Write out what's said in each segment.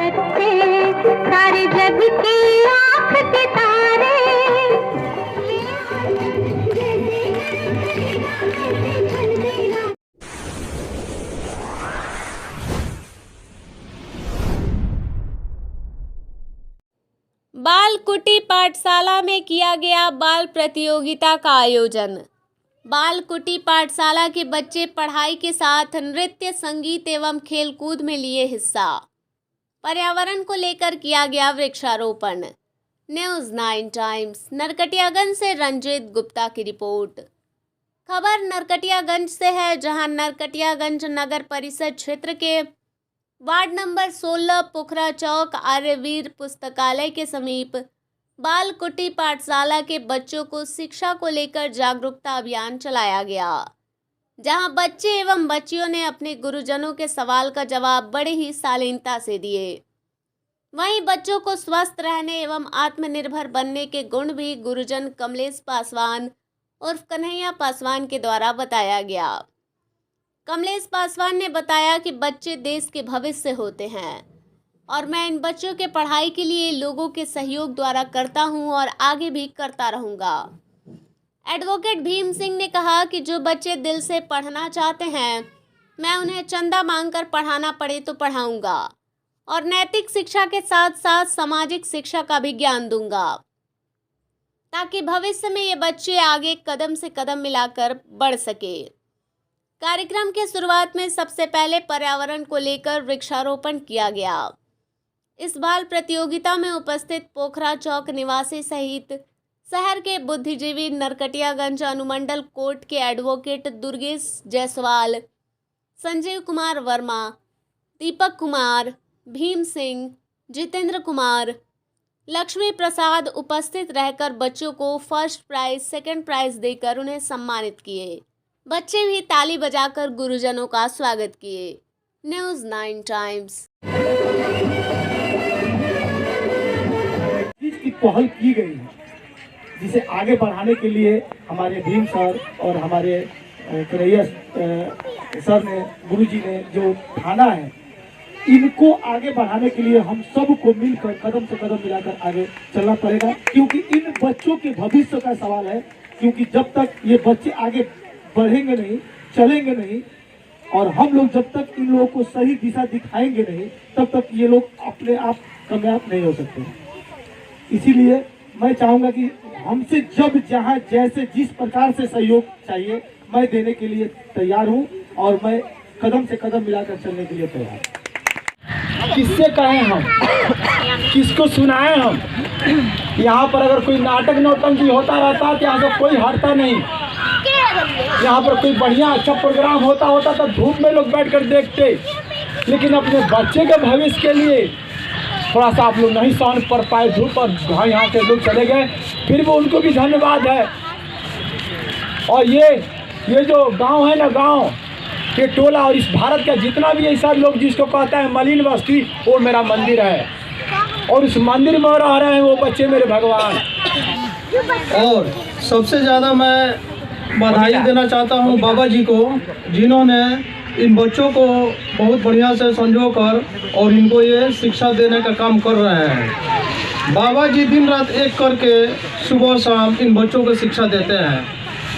सारे जग की आँख के तारे। बाल कुटी पाठशाला में किया गया बाल प्रतियोगिता का आयोजन। बाल कुटी पाठशाला के बच्चे पढ़ाई के साथ नृत्य, संगीत एवं खेलकूद में लिए हिस्सा। पर्यावरण को लेकर किया गया वृक्षारोपण। न्यूज़ 9 टाइम्स नरकटियागंज से रंजीत गुप्ता की रिपोर्ट। खबर नरकटियागंज से है, जहां नरकटियागंज नगर परिषद क्षेत्र के वार्ड नंबर 16 पोखरा चौक आर्यवीर पुस्तकालय के समीप बाल कुटी पाठशाला के बच्चों को शिक्षा को लेकर जागरूकता अभियान चलाया गया, जहां बच्चे एवं बच्चियों ने अपने गुरुजनों के सवाल का जवाब बड़े ही शालीनता से दिए। वहीं बच्चों को स्वस्थ रहने एवं आत्मनिर्भर बनने के गुण भी गुरुजन कमलेश पासवान उर्फ कन्हैया पासवान के द्वारा बताया गया। कमलेश पासवान ने बताया कि बच्चे देश के भविष्य होते हैं और मैं इन बच्चों के पढ़ाई के लिए लोगों के सहयोग द्वारा करता हूं और आगे भी करता रहूंगा। एडवोकेट भीम सिंह ने कहा कि जो बच्चे दिल से पढ़ना चाहते हैं, मैं उन्हें चंदा मांगकर पढ़ाना पड़े तो पढ़ाऊंगा और नैतिक शिक्षा के साथ साथ सामाजिक शिक्षा का भी ज्ञान दूंगा, ताकि भविष्य में ये बच्चे आगे कदम से कदम मिलाकर बढ़ सके। कार्यक्रम के शुरुआत में सबसे पहले पर्यावरण को लेकर वृक्षारोपण किया गया। इस बाल प्रतियोगिता में उपस्थित पोखरा चौक निवासी सहित शहर के बुद्धिजीवी, नरकटियागंज अनुमंडल कोर्ट के एडवोकेट दुर्गेश जायसवाल, संजीव कुमार वर्मा, दीपक कुमार, भीम सिंह, जितेंद्र कुमार, लक्ष्मी प्रसाद उपस्थित रहकर बच्चों को फर्स्ट प्राइज, सेकंड प्राइज देकर उन्हें सम्मानित किए। बच्चे भी ताली बजाकर गुरुजनों का स्वागत किए। News 9 times. की पहल की गई है, जिसे आगे बढ़ाने के लिए हमारे भीम सर और हमारे कन्हैया सर ने, गुरुजी ने जो ठाना है, इनको आगे बढ़ाने के लिए हम सबको मिलकर कदम से कदम मिलाकर आगे चलना पड़ेगा, क्योंकि इन बच्चों के भविष्य का सवाल है। क्योंकि जब तक ये बच्चे आगे बढ़ेंगे नहीं, चलेंगे नहीं, और हम लोग जब तक इन लोगों को सही दिशा दिखाएंगे नहीं, तब तक ये लोग अपने आप कामयाब नहीं हो सकते। इसीलिए मैं चाहूंगा कि हमसे जब जहां जैसे जिस प्रकार से सहयोग चाहिए, मैं देने के लिए तैयार हूं और मैं कदम से कदम मिलाकर चलने के लिए तैयार हूं। किससे कहें हम, किसको सुनाएं हम? यहाँ पर अगर कोई नाटक नौटंकी होता रहता तो यहाँ से कोई हटता नहीं। यहाँ पर कोई बढ़िया अच्छा प्रोग्राम होता तो धूप में लोग बैठकर देखते, लेकिन अपने बच्चे के भविष्य के लिए थोड़ा सा आप लोग नहीं सहन कर पाए धूप, और यहाँ के लोग चले गए, फिर भी उनको भी धन्यवाद है। और ये जो गांव है ना, गांव के टोला और इस भारत का जितना भी ऐसा लोग जिसको कहता है मलिन बस्ती, वो मेरा मंदिर है और उस मंदिर में रह रहे हैं वो बच्चे मेरे भगवान। और सबसे ज़्यादा मैं बधाई देना चाहता हूं बाबा जी को, जिन्होंने इन बच्चों को बहुत बढ़िया से संजो कर और इनको ये शिक्षा देने का काम कर रहे हैं। बाबा जी दिन रात एक करके सुबह शाम इन बच्चों को शिक्षा देते हैं।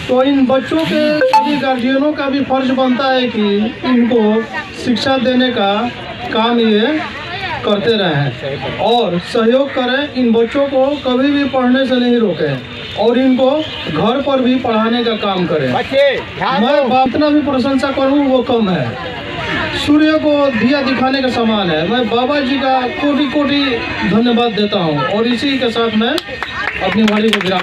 तो इन बच्चों के सभी गार्जियनों का भी फर्ज बनता है कि इनको शिक्षा देने का काम ये करते रहें और सहयोग करें। इन बच्चों को कभी भी पढ़ने से नहीं रोकें और इनको घर पर भी पढ़ाने का काम करें। मैं जितना भी प्रशंसा करूं वो कम है। सूर्य को दिया दिखाने का समान है। मैं बाबा जी का कोटि कोटि धन्यवाद देता हूं और इसी के साथ मैं अपनी वाणी को विराम